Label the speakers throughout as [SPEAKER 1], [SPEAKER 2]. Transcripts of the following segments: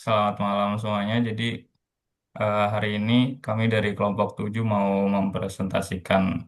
[SPEAKER 1] Selamat malam semuanya. Jadi hari ini kami dari kelompok 7 mau mempresentasikan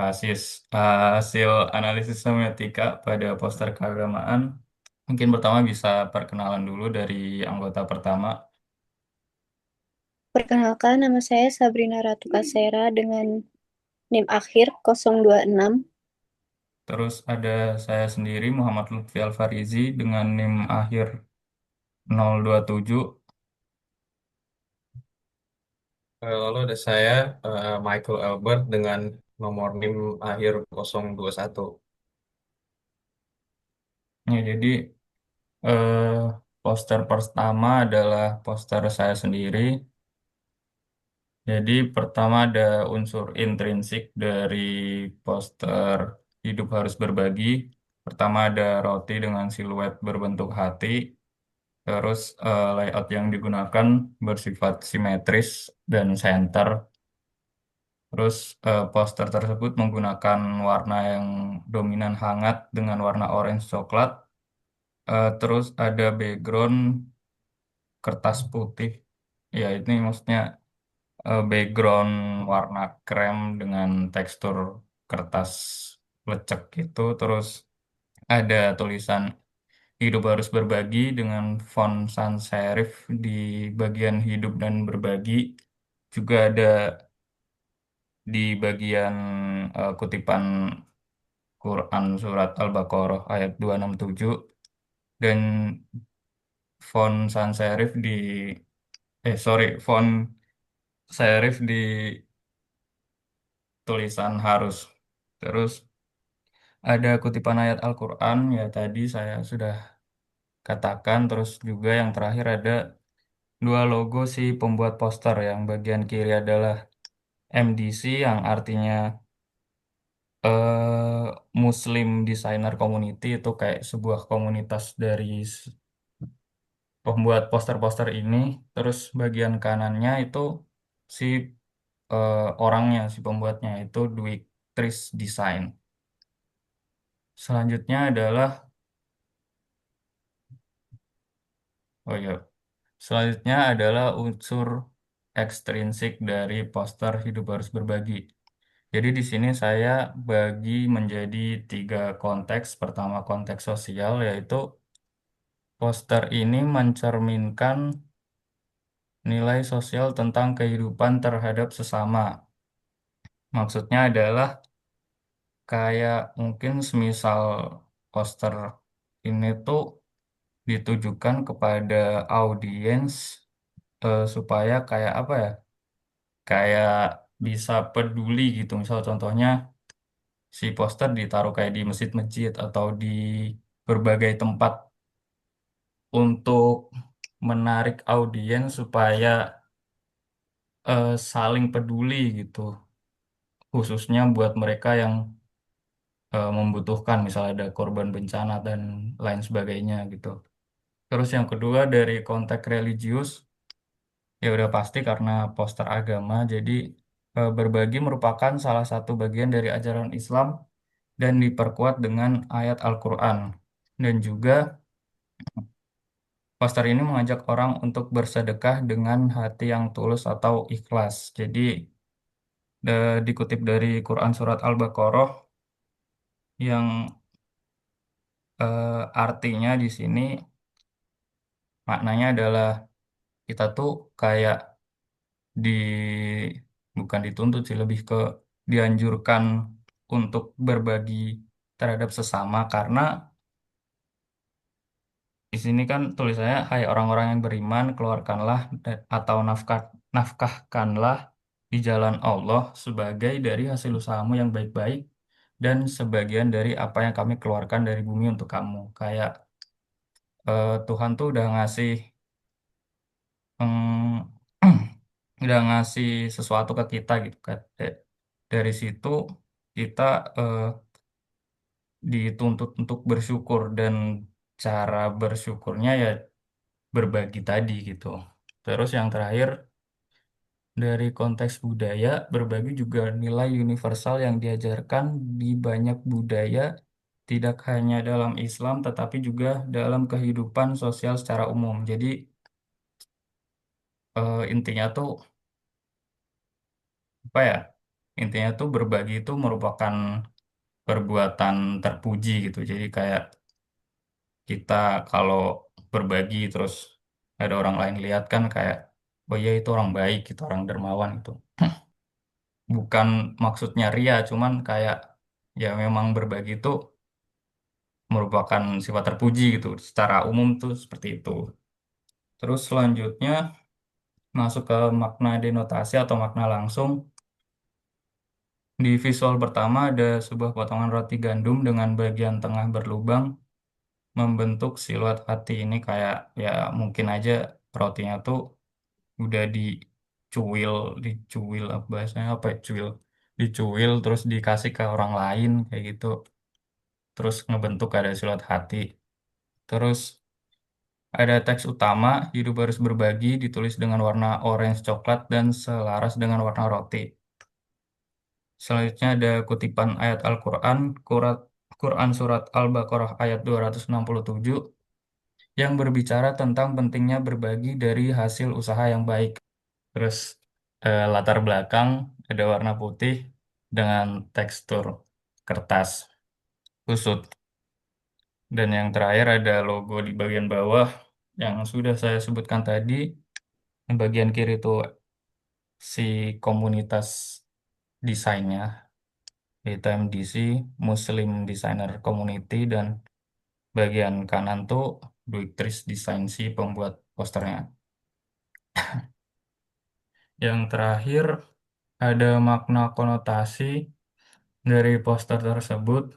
[SPEAKER 1] hasil hasil analisis semiotika pada poster keagamaan. Mungkin pertama bisa perkenalan dulu dari anggota pertama.
[SPEAKER 2] Perkenalkan, nama saya Sabrina Ratu Kasera dengan NIM akhir 026.
[SPEAKER 1] Terus ada saya sendiri Muhammad Lutfi Alfarizi dengan NIM akhir 027.
[SPEAKER 3] Lalu ada saya, Michael Albert dengan nomor NIM akhir 021.
[SPEAKER 1] Ya, jadi eh, poster pertama adalah poster saya sendiri. Jadi pertama ada unsur intrinsik dari poster hidup harus berbagi. Pertama ada roti dengan siluet berbentuk hati. Terus layout yang digunakan bersifat simetris dan center. Terus poster tersebut menggunakan warna yang dominan hangat dengan warna orange coklat. Terus ada background kertas putih. Ya ini maksudnya background warna krem dengan tekstur kertas lecek gitu. Terus ada tulisan hidup harus berbagi dengan font sans serif di bagian hidup dan berbagi. Juga ada di bagian kutipan Quran surat Al-Baqarah ayat 267 dan font sans serif di font serif di tulisan harus. Terus ada kutipan ayat Al-Quran, ya tadi saya sudah katakan. Terus juga yang terakhir ada dua logo si pembuat poster. Yang bagian kiri adalah MDC yang artinya Muslim Designer Community, itu kayak sebuah komunitas dari pembuat poster-poster ini. Terus bagian kanannya itu si orangnya, si pembuatnya itu Dwi Tris Design. Selanjutnya adalah, oh ya, selanjutnya adalah unsur ekstrinsik dari poster hidup harus berbagi. Jadi di sini saya bagi menjadi tiga konteks. Pertama konteks sosial, yaitu poster ini mencerminkan nilai sosial tentang kehidupan terhadap sesama. Maksudnya adalah kayak mungkin semisal poster ini tuh ditujukan kepada audiens supaya kayak apa ya? Kayak bisa peduli gitu. Misal contohnya si poster ditaruh kayak di masjid-masjid atau di berbagai tempat untuk menarik audiens supaya saling peduli gitu. Khususnya buat mereka yang membutuhkan, misalnya ada korban bencana dan lain sebagainya gitu. Terus yang kedua dari konteks religius, ya udah pasti karena poster agama, jadi berbagi merupakan salah satu bagian dari ajaran Islam dan diperkuat dengan ayat Al-Quran. Dan juga poster ini mengajak orang untuk bersedekah dengan hati yang tulus atau ikhlas. Jadi dikutip dari Quran Surat Al-Baqarah yang artinya di sini maknanya adalah kita tuh kayak di bukan dituntut sih, lebih ke dianjurkan untuk berbagi terhadap sesama, karena di sini kan tulisannya hai orang-orang yang beriman, keluarkanlah atau nafkahkanlah di jalan Allah sebagai dari hasil usahamu yang baik-baik dan sebagian dari apa yang kami keluarkan dari bumi untuk kamu. Kayak Tuhan tuh udah ngasih udah ngasih sesuatu ke kita gitu kan. Dari situ kita eh, dituntut untuk bersyukur, dan cara bersyukurnya ya berbagi tadi gitu. Terus yang terakhir dari konteks budaya, berbagi juga nilai universal yang diajarkan di banyak budaya tidak hanya dalam Islam tetapi juga dalam kehidupan sosial secara umum. Jadi intinya tuh apa ya? Intinya tuh berbagi itu merupakan perbuatan terpuji gitu. Jadi kayak kita kalau berbagi terus ada orang lain lihat kan kayak oh iya itu orang baik, itu orang dermawan itu. Bukan maksudnya ria, cuman kayak ya memang berbagi itu merupakan sifat terpuji gitu. Secara umum tuh seperti itu. Terus selanjutnya masuk ke makna denotasi atau makna langsung. Di visual pertama ada sebuah potongan roti gandum dengan bagian tengah berlubang membentuk siluet hati. Ini kayak ya mungkin aja rotinya tuh udah dicuil, dicuil apa bahasanya apa ya, cuil, dicuil terus dikasih ke orang lain kayak gitu. Terus ngebentuk ada siluet hati. Terus ada teks utama, hidup harus berbagi, ditulis dengan warna orange coklat dan selaras dengan warna roti. Selanjutnya ada kutipan ayat Al-Quran, Quran Surat Al-Baqarah ayat 267, yang berbicara tentang pentingnya berbagi dari hasil usaha yang baik. Terus latar belakang ada warna putih dengan tekstur kertas kusut. Dan yang terakhir ada logo di bagian bawah yang sudah saya sebutkan tadi. Yang bagian kiri itu si komunitas desainnya, yaitu MDC, Muslim Designer Community, dan bagian kanan tuh Duiktris Design si pembuat posternya. Yang terakhir ada makna konotasi dari poster tersebut.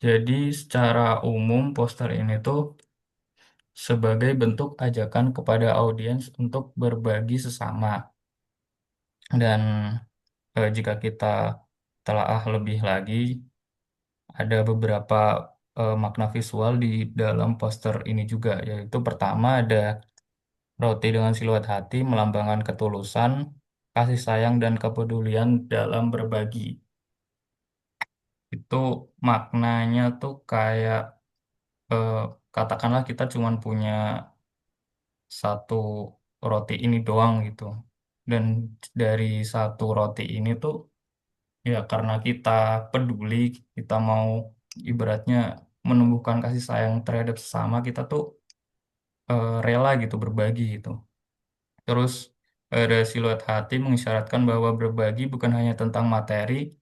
[SPEAKER 1] Jadi secara umum poster ini tuh sebagai bentuk ajakan kepada audiens untuk berbagi sesama. Dan jika kita telaah lebih lagi, ada beberapa makna visual di dalam poster ini juga, yaitu pertama ada roti dengan siluet hati melambangkan ketulusan, kasih sayang, dan kepedulian dalam berbagi. Itu maknanya tuh kayak eh, katakanlah kita cuma punya satu roti ini doang gitu. Dan dari satu roti ini tuh ya karena kita peduli, kita mau ibaratnya menumbuhkan kasih sayang terhadap sesama, kita tuh rela gitu berbagi gitu. Terus ada siluet hati mengisyaratkan bahwa berbagi bukan hanya tentang materi,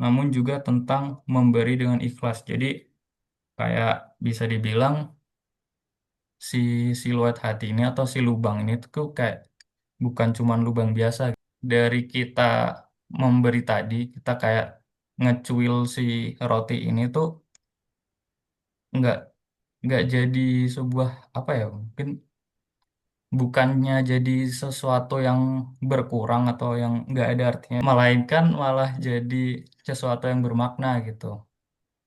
[SPEAKER 1] namun juga tentang memberi dengan ikhlas. Jadi kayak bisa dibilang si siluet hati ini atau si lubang ini tuh kayak bukan cuman lubang biasa. Dari kita memberi tadi, kita kayak ngecuil si roti ini tuh nggak nggak jadi sebuah apa ya mungkin bukannya jadi sesuatu yang berkurang atau yang nggak ada artinya, melainkan malah jadi sesuatu yang bermakna gitu.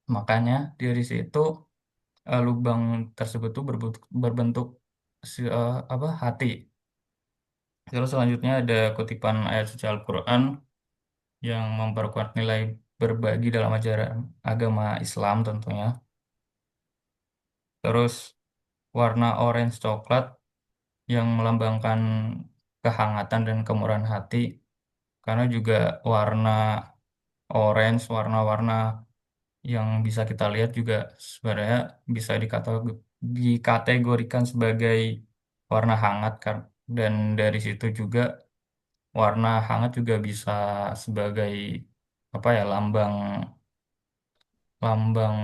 [SPEAKER 1] Makanya dari situ lubang tersebut tuh berbentuk apa hati. Terus selanjutnya ada kutipan ayat suci Al-Quran yang memperkuat nilai berbagi dalam ajaran agama Islam tentunya. Terus warna orange coklat yang melambangkan kehangatan dan kemurahan hati, karena juga warna orange, warna-warna yang bisa kita lihat juga sebenarnya bisa dikategorikan sebagai warna hangat kan. Dan dari situ juga warna hangat juga bisa sebagai apa ya lambang lambang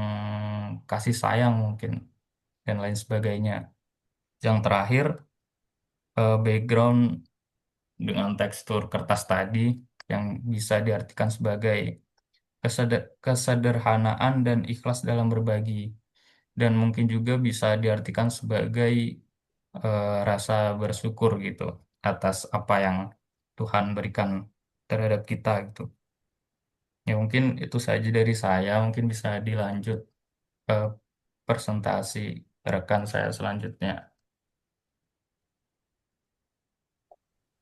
[SPEAKER 1] kasih sayang mungkin dan lain sebagainya. Yang terakhir background dengan tekstur kertas tadi yang bisa diartikan sebagai kesederhanaan dan ikhlas dalam berbagi, dan mungkin juga bisa diartikan sebagai rasa bersyukur gitu atas apa yang Tuhan berikan terhadap kita gitu. Ya mungkin itu saja dari saya, mungkin bisa dilanjut ke presentasi rekan saya selanjutnya.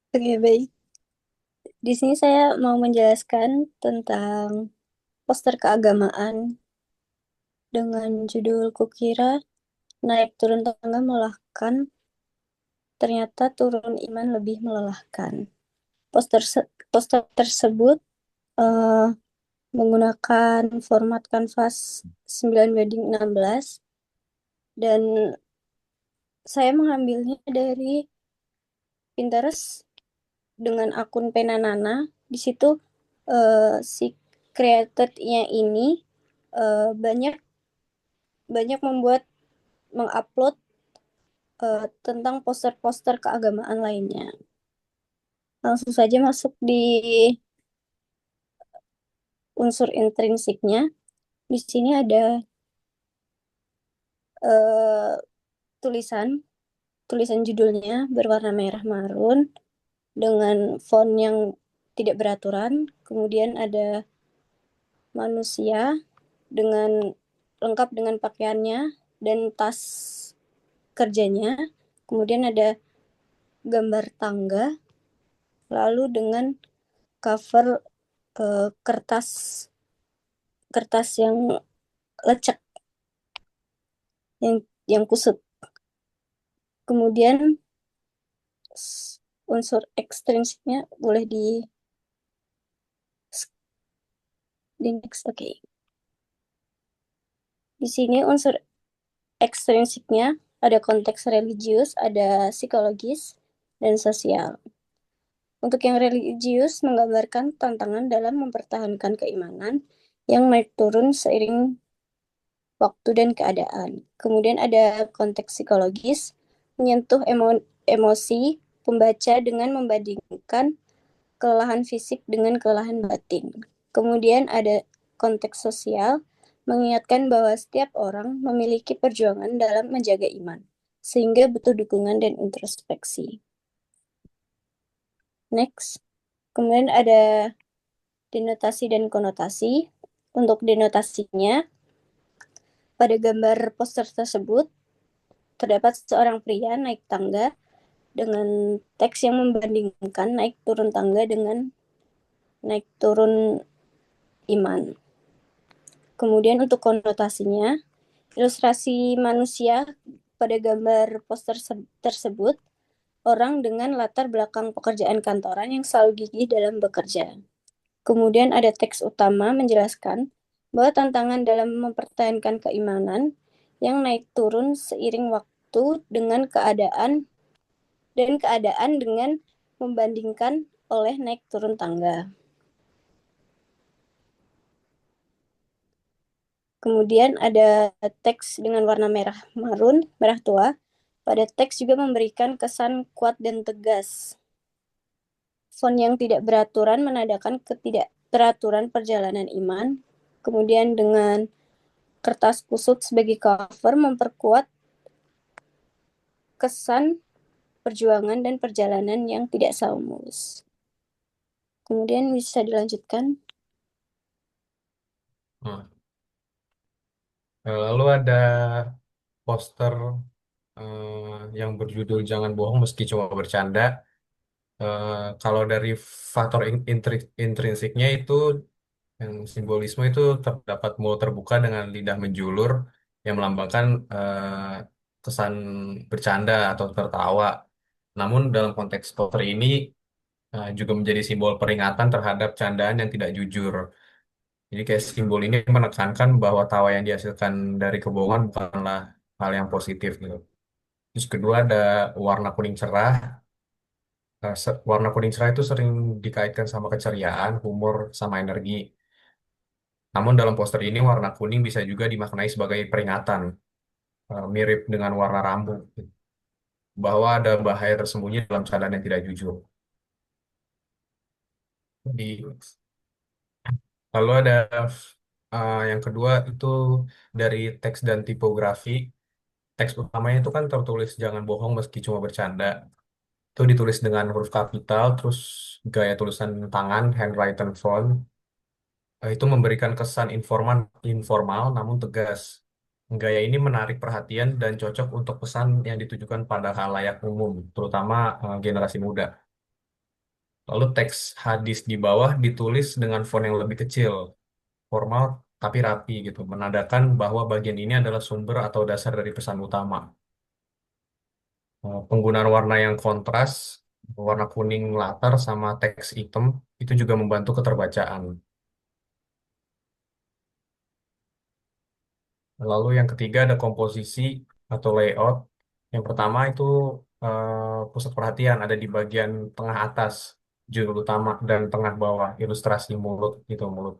[SPEAKER 2] Oke, baik. Di sini saya mau menjelaskan tentang poster keagamaan dengan judul Kukira naik turun tangga melelahkan, ternyata turun iman lebih melelahkan. Poster tersebut eh, menggunakan format kanvas 9:16 dan saya mengambilnya dari Pinterest dengan akun Pena Nana. Di situ si creator-nya ini banyak banyak mengupload tentang poster-poster keagamaan lainnya. Langsung saja masuk di unsur intrinsiknya. Di sini ada eh, tulisan tulisan judulnya berwarna merah marun dengan font yang tidak beraturan. Kemudian ada manusia dengan lengkap dengan pakaiannya dan tas kerjanya. Kemudian ada gambar tangga, lalu dengan cover kertas kertas yang lecek, yang kusut. Kemudian unsur ekstrinsiknya boleh di next. Oke. Okay. Di sini unsur ekstrinsiknya ada konteks religius, ada psikologis, dan sosial. Untuk yang religius menggambarkan tantangan dalam mempertahankan keimanan yang naik turun seiring waktu dan keadaan. Kemudian ada konteks psikologis, menyentuh emosi pembaca dengan membandingkan kelelahan fisik dengan kelelahan batin. Kemudian ada konteks sosial, mengingatkan bahwa setiap orang memiliki perjuangan dalam menjaga iman, sehingga butuh dukungan dan introspeksi. Next. Kemudian ada denotasi dan konotasi. Untuk denotasinya, pada gambar poster tersebut, terdapat seorang pria naik tangga dengan teks yang membandingkan naik turun tangga dengan naik turun iman. Kemudian untuk konotasinya, ilustrasi manusia pada gambar poster tersebut, orang dengan latar belakang pekerjaan kantoran yang selalu gigih dalam bekerja. Kemudian ada teks utama menjelaskan bahwa tantangan dalam mempertahankan keimanan yang naik turun seiring waktu dengan keadaan dengan membandingkan oleh naik turun tangga. Kemudian ada teks dengan warna merah marun, merah tua. Pada teks juga memberikan kesan kuat dan tegas. Font yang tidak beraturan menandakan ketidakteraturan perjalanan iman. Kemudian dengan kertas kusut sebagai cover memperkuat kesan perjuangan dan perjalanan yang tidak selalu mulus. Kemudian bisa dilanjutkan.
[SPEAKER 3] Lalu ada poster yang berjudul Jangan Bohong Meski Cuma Bercanda. Kalau dari faktor intrinsiknya itu yang simbolisme itu terdapat mulut terbuka dengan lidah menjulur yang melambangkan kesan bercanda atau tertawa. Namun dalam konteks poster ini juga menjadi simbol peringatan terhadap candaan yang tidak jujur. Jadi kayak simbol ini menekankan bahwa tawa yang dihasilkan dari kebohongan bukanlah hal yang positif gitu. Terus kedua ada warna kuning cerah. Warna kuning cerah itu sering dikaitkan sama keceriaan, humor, sama energi. Namun dalam poster ini warna kuning bisa juga dimaknai sebagai peringatan, mirip dengan warna rambut, bahwa ada bahaya tersembunyi dalam keadaan yang tidak jujur. Jadi, lalu ada yang kedua itu dari teks dan tipografi. Teks utamanya itu kan tertulis jangan bohong meski cuma bercanda. Itu ditulis dengan huruf kapital, terus gaya tulisan tangan, handwritten font. Itu memberikan kesan informal namun tegas. Gaya ini menarik perhatian dan cocok untuk pesan yang ditujukan pada khalayak umum, terutama generasi muda. Lalu teks hadis di bawah ditulis dengan font yang lebih kecil. formal tapi rapi gitu, menandakan bahwa bagian ini adalah sumber atau dasar dari pesan utama. Penggunaan warna yang kontras, warna kuning latar sama teks hitam itu juga membantu keterbacaan. Lalu yang ketiga ada komposisi atau layout. Yang pertama itu pusat perhatian ada di bagian tengah atas, judul utama dan tengah bawah, ilustrasi mulut gitu mulut.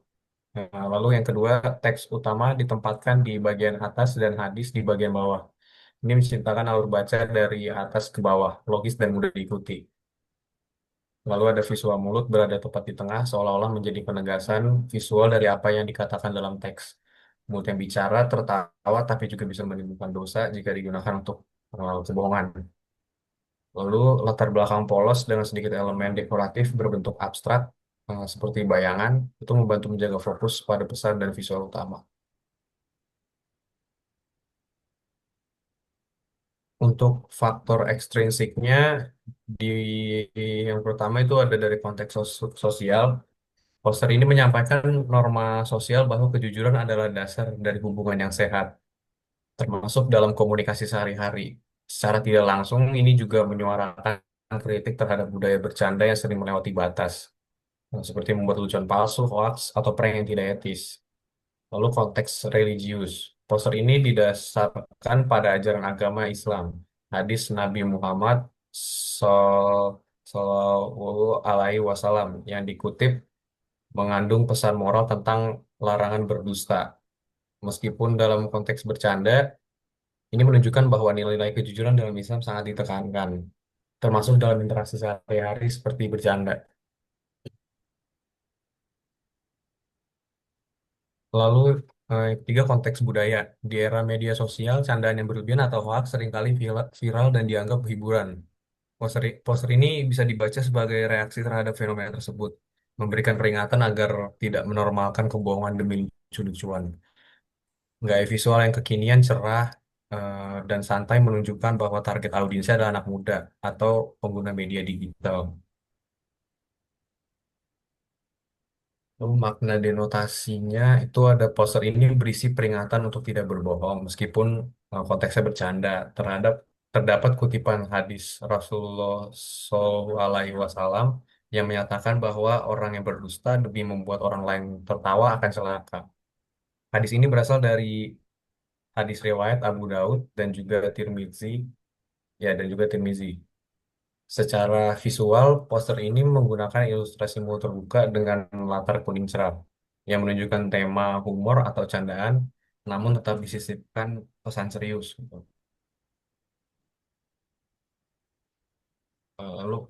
[SPEAKER 3] Nah, lalu yang kedua teks utama ditempatkan di bagian atas dan hadis di bagian bawah. Ini menciptakan alur baca dari atas ke bawah, logis dan mudah diikuti. Lalu ada visual mulut berada tepat di tengah, seolah-olah menjadi penegasan visual dari apa yang dikatakan dalam teks. Mulut yang bicara, tertawa, tapi juga bisa menimbulkan dosa jika digunakan untuk kebohongan. Lalu latar belakang polos dengan sedikit elemen dekoratif berbentuk abstrak, seperti bayangan, itu membantu menjaga fokus pada pesan dan visual utama. Untuk faktor ekstrinsiknya, di yang pertama itu ada dari konteks sosial. Poster ini menyampaikan norma sosial bahwa kejujuran adalah dasar dari hubungan yang sehat, termasuk dalam komunikasi sehari-hari. Secara tidak langsung, ini juga menyuarakan kritik terhadap budaya bercanda yang sering melewati batas, seperti membuat lucuan palsu, hoax, atau prank yang tidak etis. Lalu konteks religius. Poster ini didasarkan pada ajaran agama Islam. Hadis Nabi Muhammad Sallallahu Alaihi Wasallam yang dikutip mengandung pesan moral tentang larangan berdusta. Meskipun dalam konteks bercanda, ini menunjukkan bahwa nilai-nilai kejujuran dalam Islam sangat ditekankan, termasuk dalam interaksi sehari-hari seperti bercanda. Lalu, ketiga konteks budaya. Di era media sosial, candaan yang berlebihan atau hoax seringkali viral dan dianggap hiburan. Poster ini bisa dibaca sebagai reaksi terhadap fenomena tersebut, memberikan peringatan agar tidak menormalkan kebohongan demi lucu-lucuan. Gaya visual yang kekinian, cerah, dan santai menunjukkan bahwa target audiensnya adalah anak muda atau pengguna media digital. Lalu makna denotasinya itu ada poster ini berisi peringatan untuk tidak berbohong meskipun konteksnya bercanda terdapat kutipan hadis Rasulullah SAW yang menyatakan bahwa orang yang berdusta demi membuat orang lain tertawa akan celaka. Hadis ini berasal dari hadis riwayat Abu Daud dan juga Tirmizi. Secara visual, poster ini menggunakan ilustrasi mulut terbuka dengan latar kuning cerah, yang menunjukkan tema humor atau candaan, namun tetap disisipkan pesan serius, gitu. Lalu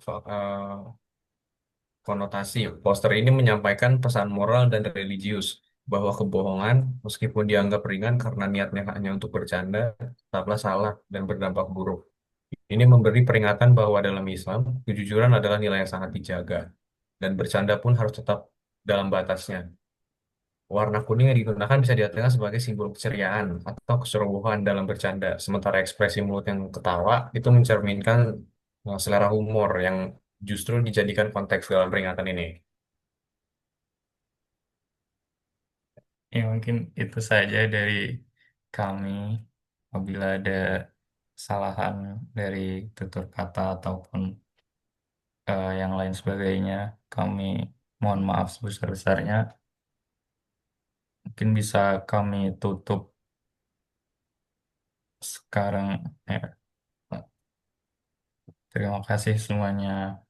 [SPEAKER 3] konotasi, poster ini menyampaikan pesan moral dan religius bahwa kebohongan, meskipun dianggap ringan karena niatnya hanya untuk bercanda, tetaplah salah dan berdampak buruk. Ini memberi peringatan bahwa dalam Islam, kejujuran adalah nilai yang sangat dijaga, dan bercanda pun harus tetap dalam batasnya. Warna kuning yang digunakan bisa diartikan sebagai simbol keceriaan atau keseruan dalam bercanda, sementara ekspresi mulut yang ketawa itu mencerminkan selera humor yang justru dijadikan konteks dalam peringatan ini.
[SPEAKER 1] Ya mungkin itu saja dari kami. Apabila ada kesalahan dari tutur kata ataupun yang lain sebagainya, kami mohon maaf sebesar-besarnya. Mungkin bisa kami tutup sekarang. Ya. Terima kasih semuanya.